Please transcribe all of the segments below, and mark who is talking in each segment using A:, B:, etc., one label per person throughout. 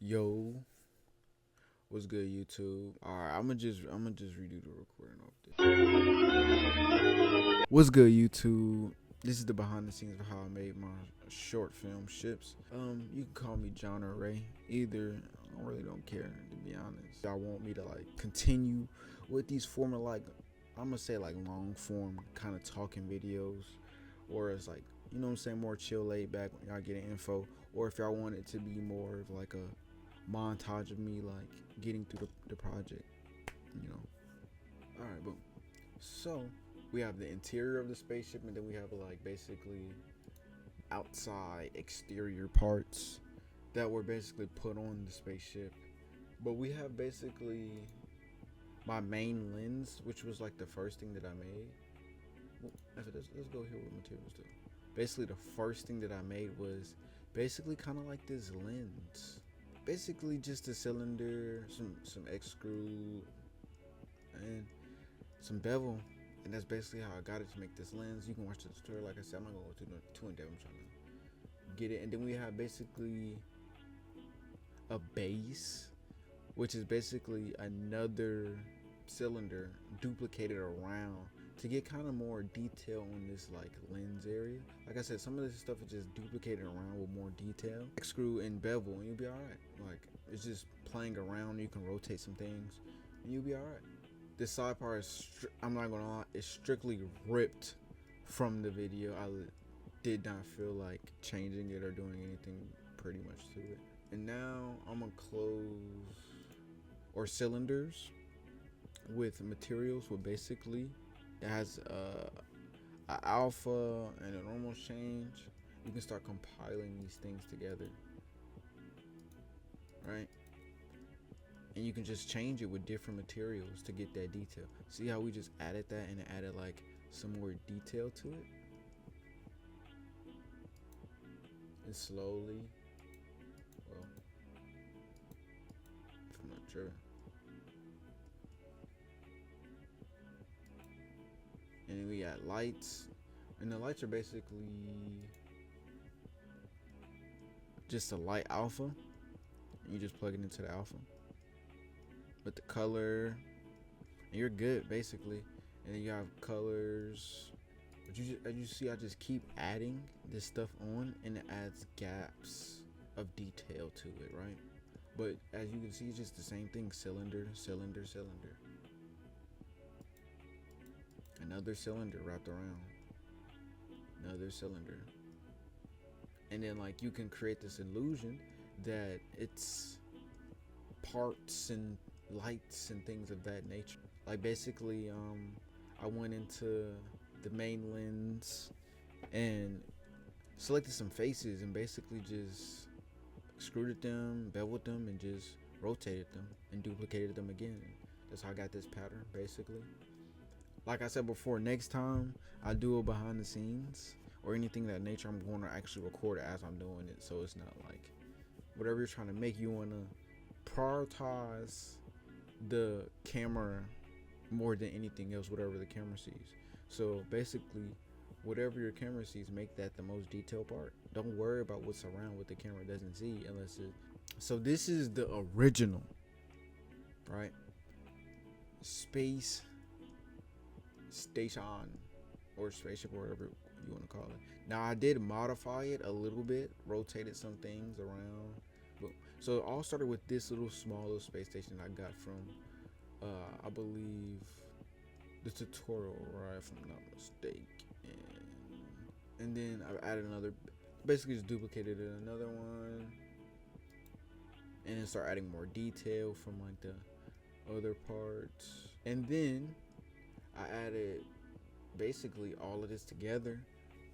A: Yo, what's good, YouTube? All right, I'm gonna just redo the recording off this. What's good, YouTube? This is the behind the scenes of how I made my short film ships. You can call me John or Ray. Either. I really don't care, to be honest. Y'all want me to like continue with these former I'm gonna say like long form kind of talking videos, or it's like, you know what I'm saying, more chill, laid back when y'all getting info, or if y'all want it to be more of like a montage of me like getting through the project, you know. All right, boom. So we have the interior of the spaceship, and then we have like basically outside exterior parts that were basically put on the spaceship. But we have basically my main lens, which was like the first thing that I made. Well, let's go here with materials too. Basically, the first thing that I made was basically kind of like this lens. Basically, just a cylinder, some X screw, and some bevel, and that's basically how I got it to make this lens. You can watch the tutorial. Like I said, I'm not gonna go too in depth. I'm trying to get it, and then we have basically a base, which is basically another cylinder duplicated around to get kind of more detail on this like lens area. Like I said, some of this stuff is just duplicated around with more detail. Screw and bevel, and you'll be all right. Like, it's just playing around. You can rotate some things, and you'll be all right. This side part is, I'm not gonna lie, it's strictly ripped from the video. I did not feel like changing it or doing anything pretty much to it. And now I'm gonna close or cylinders with materials with basically it has a alpha and a normal change. You can start compiling these things together, right? And you can just change it with different materials to get that detail. See how we just added that, and it added like some more detail to it? And slowly, well, I'm not sure. And then we got lights, and the lights are basically just a light alpha, and you just plug it into the alpha with the color, and you're good basically. And then you have colors, but as you see, I just keep adding this stuff on, and it adds gaps of detail to it, right? But as you can see, it's just the same thing: cylinder, cylinder, cylinder. Another cylinder wrapped around, another cylinder, and then like you can create this illusion that it's parts and lights and things of that nature. Like basically, I went into the main lens and selected some faces and basically just extruded them, beveled them, and just rotated them and duplicated them again. That's how I got this pattern basically. Like I said before, next time I do a behind the scenes or anything of that nature, I'm going to actually record it as I'm doing it, so it's not like whatever you're trying to make, you want to prioritize the camera more than anything else, whatever the camera sees. So basically, whatever your camera sees, make that the most detailed part. Don't worry about what's around what the camera doesn't see unless it. So this is the original, right? Station or spaceship, or whatever you want to call it. Now I did modify it a little bit, rotated some things around. So it all started with this small little space station I got from I believe the tutorial, right, if I'm not mistaken. And then I added another, basically just duplicated another one, and then start adding more detail from like the other parts. And then I added basically all of this together,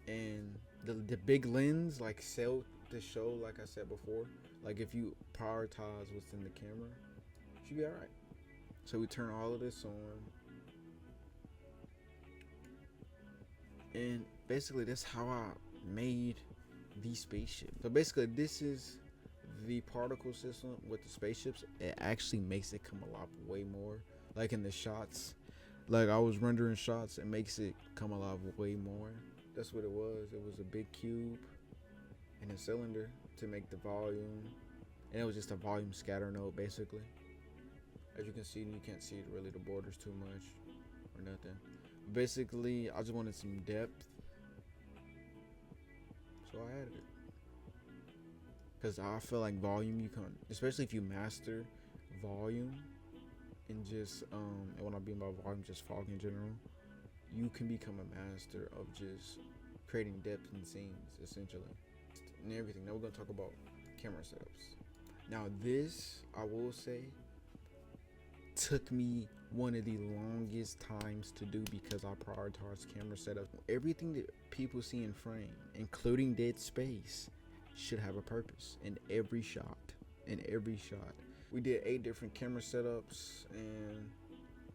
A: and the big lens like sell the show. Like I said before, like if you prioritize what's in the camera, you should be all right. So we turn all of this on, and basically that's how I made the spaceship. So basically this is the particle system with the spaceships. It actually makes it come alive way more. Like in the shots, like I was rendering shots, it makes it come alive way more. That's what it was. It was a big cube and a cylinder to make the volume, and it was just a volume scatter node basically. As you can see, you can't see really the borders too much or nothing. Basically, I just wanted some depth, so I added it. Because I feel like volume, you can, especially if you master volume and just, and when I mean by volume, just fog in general, you can become a master of just creating depth in scenes, essentially, and everything. Now we're going to talk about camera setups. Now this, I will say, took me one of the longest times to do because I prioritize camera setup. Everything that people see in frame, including dead space, should have a purpose in every shot. We did 8 different camera setups, and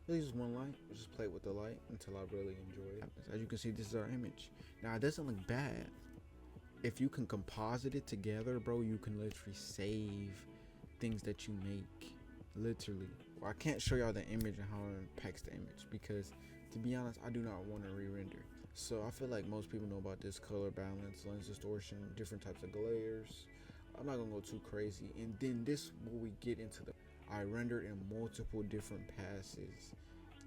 A: really just one light. We just played with the light until I really enjoyed it. As you can see, this is our image. Now it doesn't look bad. If you can composite it together, bro, you can literally save things that you make. Literally. Well, I can't show y'all the image and how it impacts the image because, to be honest, I do not want to re-render. So I feel like most people know about this: color balance, lens distortion, different types of glares. I'm not gonna go too crazy. And then this, where we get into the, I rendered in multiple different passes,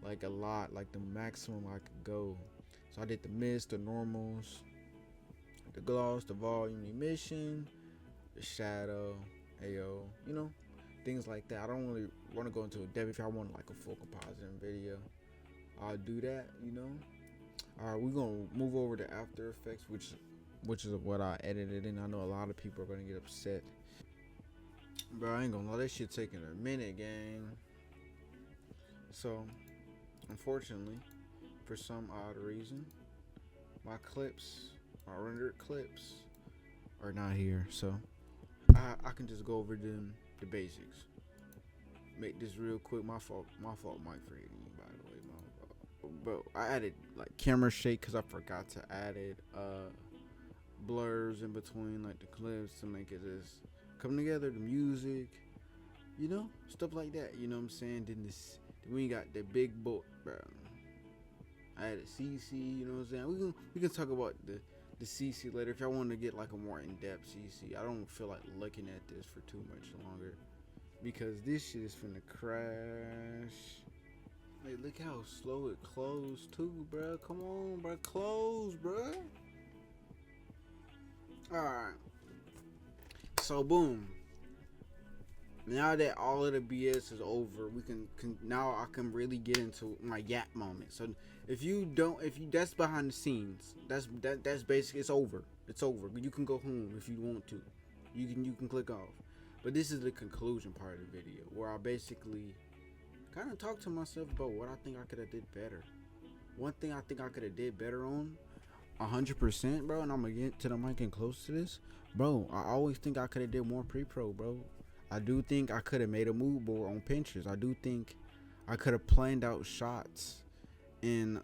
A: like a lot, like the maximum I could go. So I did the mist, the normals, the gloss, the volume, the emission, the shadow, AO, you know, things like that. I don't really want to go into a depth. If I want like a full compositing video, I'll do that, you know. Alright, we're gonna move over to After Effects, which is what I edited in. I know a lot of people are gonna get upset, but I ain't gonna lie, that shit taking a minute, gang. So unfortunately, for some odd reason, my rendered clips are not here, so I can just go over the basics. Make this real quick. My fault Mike, for hitting you, by the way. But I added like camera shake because I forgot to add it, blurs in between like the clips to make it just come together, the music, you know, stuff like that, you know what I'm saying. Then we got the big boat, bro. I added CC, you know what I'm saying. We can talk about the CC later if y'all want to get like a more in-depth CC. I don't feel like looking at this for too much longer because this shit is finna crash. Hey, look how slow it closed too, bro. Come on, bro. Close, bro. Alright. So, boom. Now that all of the BS is over, we can now I can really get into my yap moment. So, if you that's behind the scenes. That's basically, it's over. It's over. You can go home if you want to. You can click off. But this is the conclusion part of the video where I basically kind of talk to myself about what I think I could have did better. One thing I think I could have did better on 100%, bro, and I'm gonna get to the mic and close to this, bro. I always think I could have did more pre-pro, bro. I do think I could have made a mood board on Pinterest. I do think I could have planned out shots, and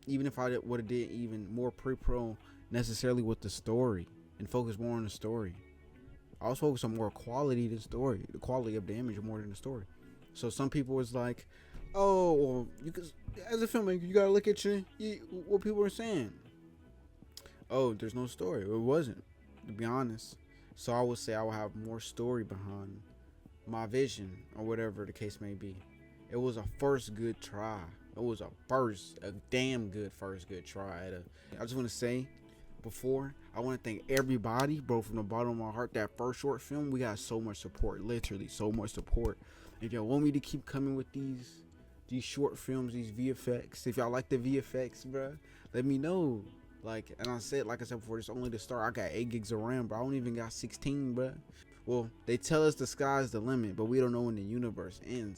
A: even if I would have did even more pre-pro necessarily with the story and focus more on the story. I was focused on more quality than story, the quality of the image more than the story. So some people was like, oh, well, you could, as a filmmaker, you gotta look at what people are saying. Oh, there's no story. It wasn't, to be honest. So I would say I would have more story behind my vision or whatever the case may be. It was a first good try. It was a damn good first good try. I just want to say, before, I want to thank everybody, bro, from the bottom of my heart. That first short film, we got so much support, literally so much support. If y'all want me to keep coming with these short films, these VFX, if y'all like the VFX, bro, let me know. Like I said before, it's only the start. I got 8 gigs of RAM, bro. I don't even got 16, bro. Well, they tell us the sky's the limit, but we don't know when the universe ends.